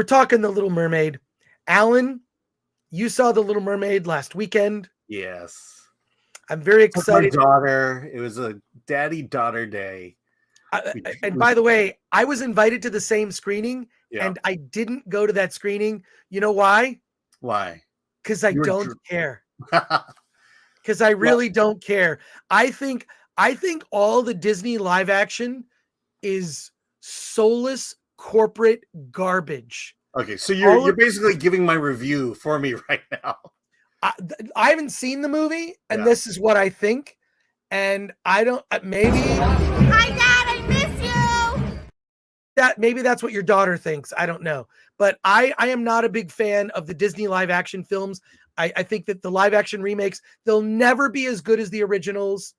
we're talking The Little Mermaid. Alan, you saw The Little Mermaid last weekend. Yes. I'm very excited. My daughter. It was a daddy-daughter day. And by the way, I was invited to the same screening, Yeah. and I didn't go to that screening. You know why? Why? Because I don't care. Because I really don't care. I think all the Disney live action is soulless corporate garbage. Okay, so you're basically giving my review for me right now. I haven't seen the movie, and this is what I think. And I don't maybe. Hi, Dad, I miss you. Maybe that's what your daughter thinks. I don't know, but I am not a big fan of the Disney live action films. I think that the live action remakes, they'll never be as good as the originals.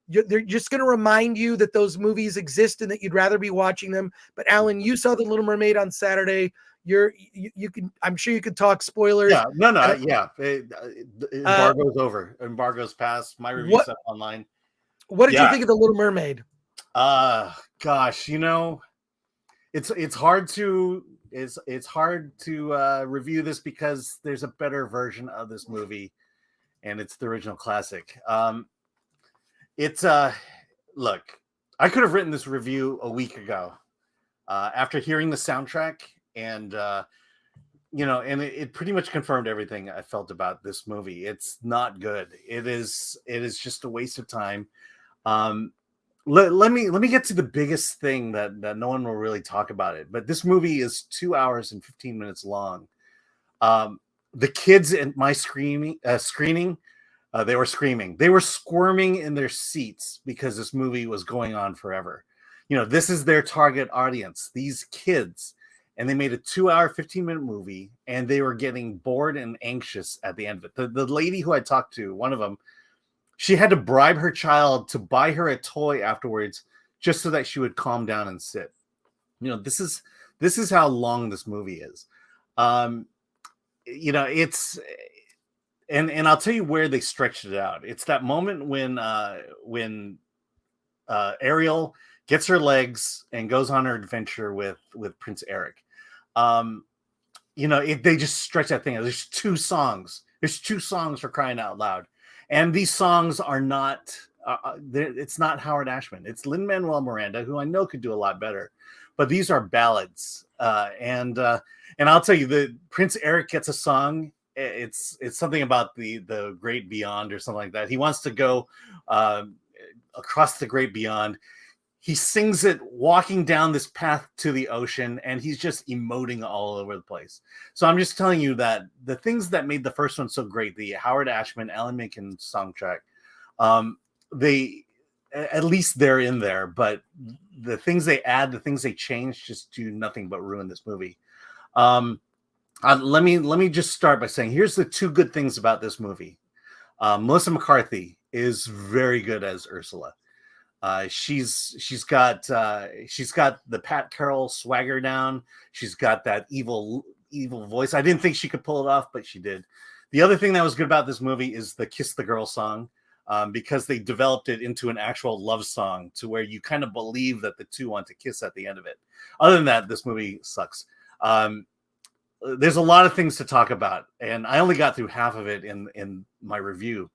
They're just going to remind you that those movies exist and that you'd rather be watching them. But Alan, you saw The Little Mermaid on Saturday. You can, I'm sure you could talk spoilers. Yeah, yeah. Embargo's over. Embargo's passed. My review's up online. What did you think of The Little Mermaid? Gosh, it's hard to review this because there's a better version of this movie, and it's the original classic. Look, I could have written this review a week ago after hearing the soundtrack, and and it pretty much confirmed everything I felt about this movie. It's not good. It is just a waste of time. Let me get to the biggest thing that no one will really talk about it. But this movie is 2 hours and 15 minutes long. The kids at my screening, they were screaming. They were squirming in their seats because this movie was going on forever. This is their target audience, these kids. And they made a 2 hour, 15-minute movie, and they were getting bored and anxious at the end of it. The lady who I talked to, one of them, she had to bribe her child to buy her a toy afterwards just so that she would calm down and sit. This is how long this movie is. It's and I'll tell you where they stretched it out. It's that moment when Ariel gets her legs and goes on her adventure with Prince Eric. They just stretch that thing. There's two songs. There's two songs, for crying out loud. And these songs are not, it's not Howard Ashman. It's Lin-Manuel Miranda, who I know could do a lot better. But these are ballads. And I'll tell you, the Prince Eric gets a song. It's something about the great beyond or something like that. He wants to go across the great beyond. He sings it walking down this path to the ocean, and he's just emoting all over the place. So I'm just telling you that the things that made the first one so great, the Howard Ashman, Alan Menken soundtrack, they at least they're in there, but the things they add, the things they change, just do nothing but ruin this movie. Let me just start by saying here's the two good things about this movie. Melissa McCarthy is very good as Ursula. She's got the Pat Carroll swagger down. She's got that evil voice. I didn't think she could pull it off, but she did. The other thing that was good about this movie is the Kiss the Girl song, because they developed it into an actual love song to where you kind of believe that the two want to kiss at the end of it. Other than that, this movie sucks. There's a lot of things to talk about, and I only got through half of it in my review.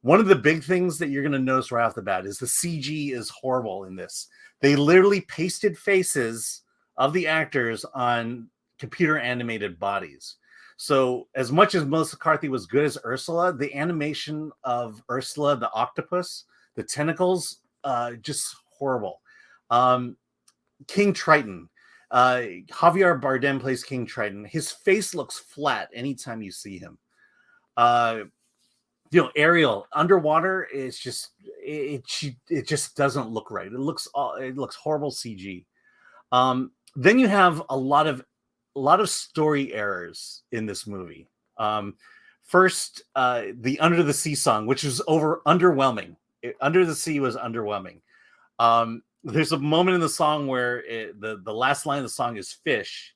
One of the big things that you're going to notice right off the bat is the CG is horrible in this. They literally pasted faces of the actors on computer animated bodies. So as much as Melissa McCarthy was good as Ursula, the animation of Ursula, the octopus, the tentacles, just horrible. King Triton. Javier Bardem plays King Triton. His face looks flat anytime you see him. Ariel underwater is just it just doesn't look right. It looks horrible CG. Then you have a lot of story errors in this movie. First, the Under the Sea song, which was underwhelming. Under the Sea was underwhelming. There's a moment in the song where the last line of the song is fish,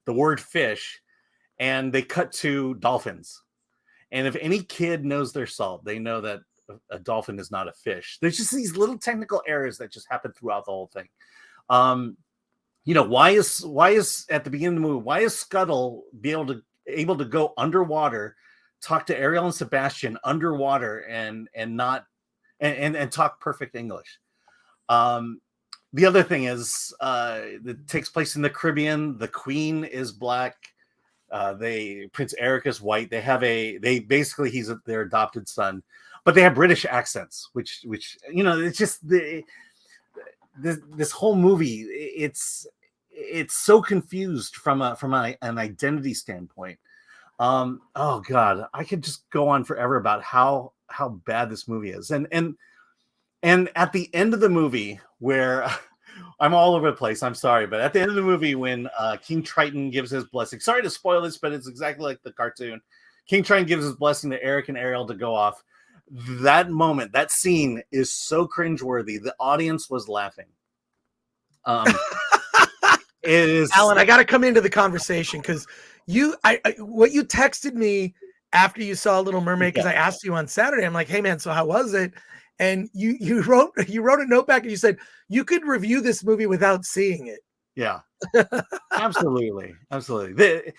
the word fish, and they cut to dolphins. And if any kid knows their salt, they know that a dolphin is not a fish. There's just these little technical errors that just happen throughout the whole thing. why is at the beginning of the movie, why is Scuttle able to go underwater, talk to Ariel and Sebastian underwater and talk perfect English? The other thing is, it takes place in the Caribbean. The Queen is black. Prince Eric is white. Basically he's their adopted son, but they have British accents, which it's just this whole movie. It's so confused from an identity standpoint. Oh God, I could just go on forever about how bad this movie is, and at the end of the movie, where I'm all over the place, I'm sorry, but at the end of the movie, when King Triton gives his blessing, sorry to spoil this, but it's exactly like the cartoon. King Triton gives his blessing to Eric and Ariel to go off. That moment, that scene is so cringeworthy. The audience was laughing. It is, Alan, I got to come into the conversation because what you texted me after you saw Little Mermaid, because I asked you on Saturday, I'm like, hey man, so how was it? And you wrote a note back and you said you could review this movie without seeing it. Yeah, absolutely. The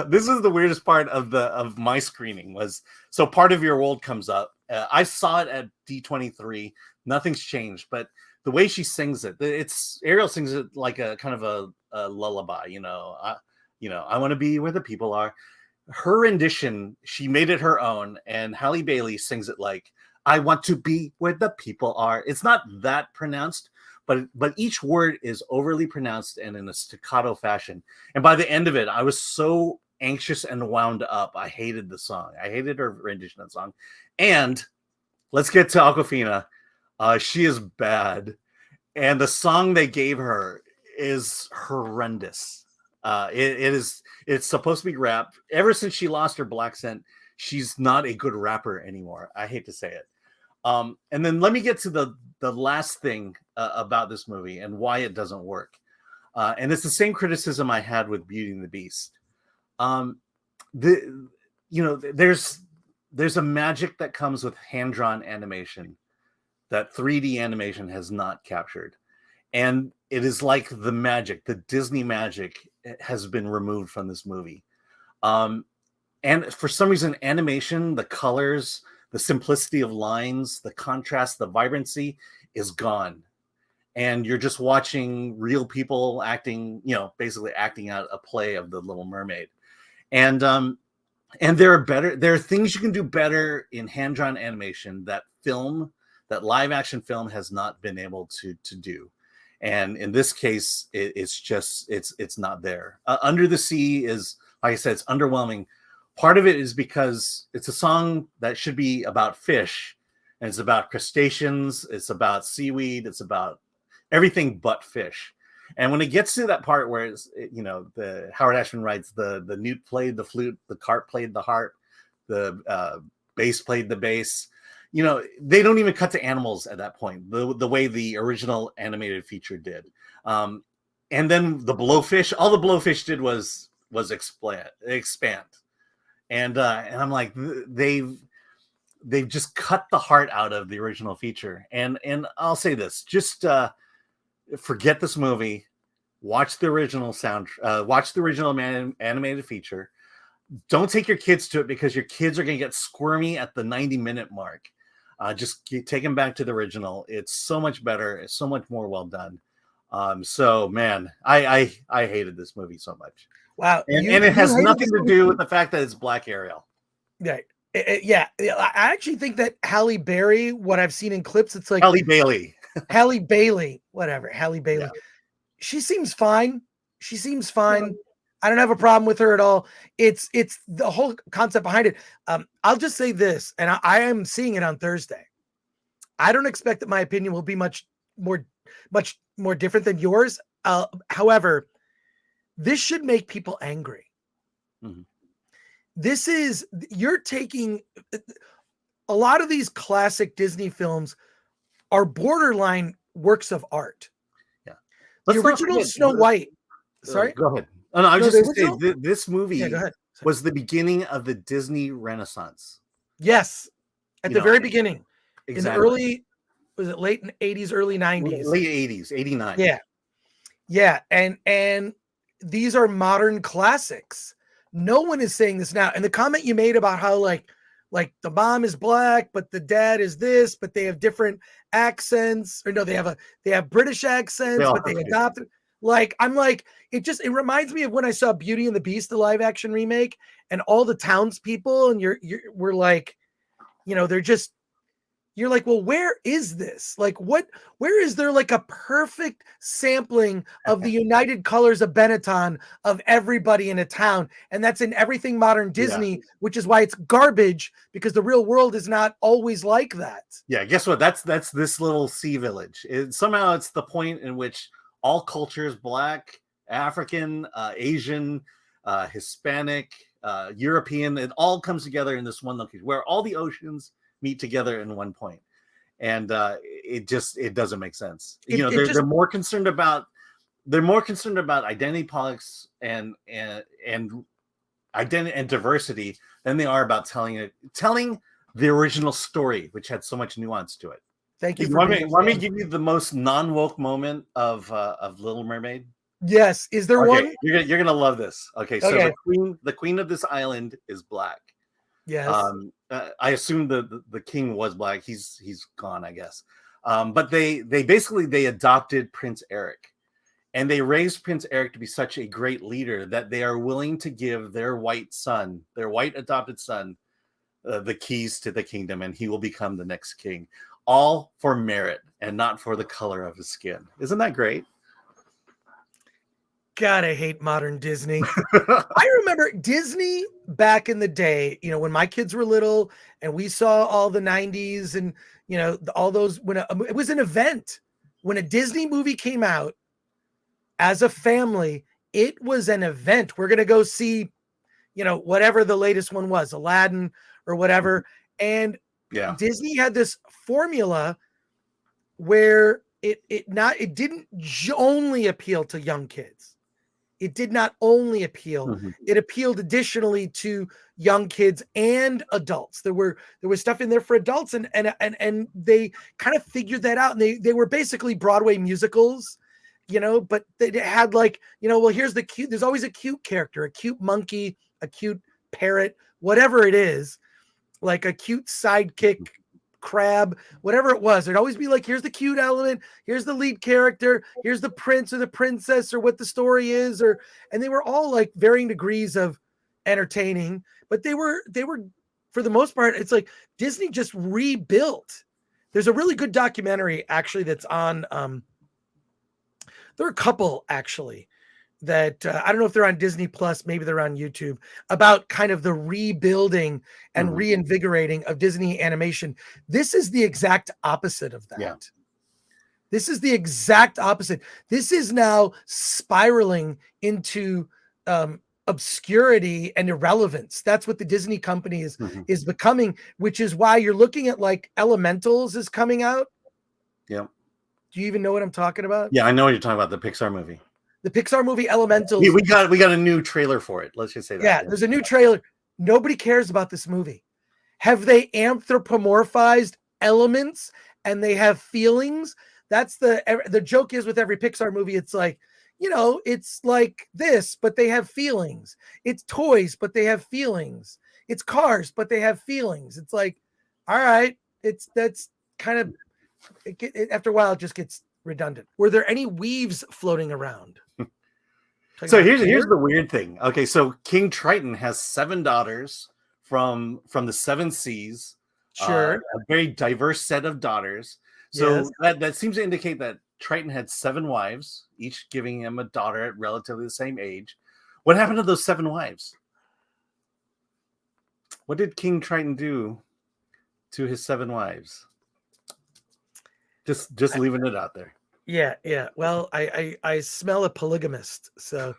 this is the weirdest part of my screening was, so Part of Your World comes up. I saw it at D23. Nothing's changed, but the way she sings it, Ariel sings it like a kind of a lullaby. I want to be where the people are. Her rendition, she made it her own, and Halle Bailey sings it like, I want to be where the people are. It's not that pronounced, but each word is overly pronounced and in a staccato fashion. And by the end of it, I was so anxious and wound up. I hated the song. I hated her rendition of the song. And let's get to Awkwafina. She is bad. And the song they gave her is horrendous. It's supposed to be rap. Ever since she lost her black scent, she's not a good rapper anymore. I hate to say it. And then let me get to the last thing about this movie and why it doesn't work. And it's the same criticism I had with Beauty and the Beast. There's a magic that comes with hand-drawn animation that 3D animation has not captured. And it is like the magic, the Disney magic has been removed from this movie. And for some reason, animation, the colors, the simplicity of lines, the contrast, the vibrancy is gone. And you're just watching real people acting, basically acting out a play of The Little Mermaid. And there are things you can do better in hand-drawn animation that live action film has not been able to do. And in this case, it's not there. Under the Sea is, like I said, it's underwhelming. Part of it is because it's a song that should be about fish, and it's about crustaceans, it's about seaweed, it's about everything but fish. And when it gets to that part where it's, the Howard Ashman writes, the newt played the flute, the carp played the harp, the bass played the bass. They don't even cut to animals at that point, the way the original animated feature did. And then the blowfish, all the blowfish did was expand. And I'm like, they've just cut the heart out of the original feature. And I'll say this, just forget this movie, watch the original watch the original animated feature. Don't take your kids to it because your kids are going to get squirmy at the 90-minute mark. Just take them back to the original. It's so much better. It's so much more well done. So man, I hated this movie so much. Wow. And it has nothing to do with the fact that it's Black Ariel. Right. Yeah. I actually think that Halle Berry, what I've seen in clips, it's like Halle Bailey. Halle Bailey, whatever. Halle Bailey. Yeah. She seems fine. I don't have a problem with her at all. It's the whole concept behind it. I'll just say this, and I am seeing it on Thursday. I don't expect that my opinion will be much more different than yours. However, this should make people angry. Mm-hmm. You're taking a lot of these classic Disney films are borderline works of art. Yeah. The original Snow White. Sorry? Go ahead. Oh, no, I was just going to say, this movie was the beginning of the Disney Renaissance. Yes. At the very beginning. Exactly. In the early, was it late 80s, early 90s? Late 80s, 89. Yeah. Yeah, and these are modern classics. No one is saying this now. And the comment you made about how like the mom is black, but the dad is this, but they have different accents, or no, they have British They accents, all but they have adopted. Like I'm like, it reminds me of when I saw Beauty and the Beast, the live action remake, and all the townspeople, and we're like, they're just you're like, well, where is this? Like, where is there like a perfect sampling of the United Colors of Benetton of everybody in a town? And that's in everything modern Yeah. Disney, which is why it's garbage, because the real world is not always like that. Yeah, guess what? That's this little sea village. Somehow it's the point in which all cultures, Black, African, Asian, Hispanic, European, it all comes together in this one location where all the oceans meet together in one point. And it doesn't make sense. They're more concerned about identity politics and identity and diversity than they are about telling the original story, which had so much nuance to it. Thank you. Want me to give you the most non-woke moment of Little Mermaid? Yes. Is there one? You're gonna love this. Okay, so the queen of this island is black. Yes. I assume the king was black. He's gone, I guess. But they basically adopted Prince Eric, and they raised Prince Eric to be such a great leader that they are willing to give their white adopted son, the keys to the kingdom, and he will become the next king, all for merit and not for the color of his skin. Isn't that great? God, I hate modern Disney. I remember Disney back in the day, when my kids were little and we saw all the 90s and, all those, when it was an event. When a Disney movie came out as a family, it was an event. We're going to go see, whatever the latest one was, Aladdin or whatever. And Disney had this formula where it didn't only appeal to young kids. It did not only appeal, it appealed additionally to young kids and adults. There was stuff in there for adults, and they kind of figured that out. And they were basically Broadway musicals, but they had well, here's the cute, there's always a cute character, a cute monkey, a cute parrot, whatever it is, like a cute sidekick crab, whatever it was. There'd always be like, here's the cute element, here's the lead character, here's the prince or the princess or what the story is, and they were all like varying degrees of entertaining, but they were for the most part, it's like Disney just rebuilt. There's a really good documentary actually that's on there are a couple actually that I don't know if they're on Disney Plus, maybe they're on YouTube, about kind of the rebuilding and reinvigorating of Disney animation. This is the exact opposite of that. Yeah. This is the exact opposite. This is now spiraling into obscurity and irrelevance. That's what the Disney company is becoming, which is why you're looking at like Elementals is coming out. Yeah. Do you even know what I'm talking about? Yeah, I know what you're talking about, the Pixar movie. The Pixar movie Elementals. We got a new trailer for it. Let's just say that. Yeah, there's a new trailer. Nobody cares about this movie. Have they anthropomorphized elements and they have feelings? That's the joke is with every Pixar movie. It's like, it's like this, but they have feelings. It's toys, but they have feelings. It's cars, but they have feelings. It's like, all right, that's kind of after a while it just gets redundant. Were there any weaves floating around? So here's the weird thing. Okay, so King Triton has 7 daughters from the 7 seas. Sure, a very diverse set of daughters. So that seems to indicate that Triton had 7 wives, each giving him a daughter at relatively the same age. What happened to those 7 wives? What did King Triton do to his 7 wives? Just leaving it out there. Yeah. Well, I smell a polygamist, so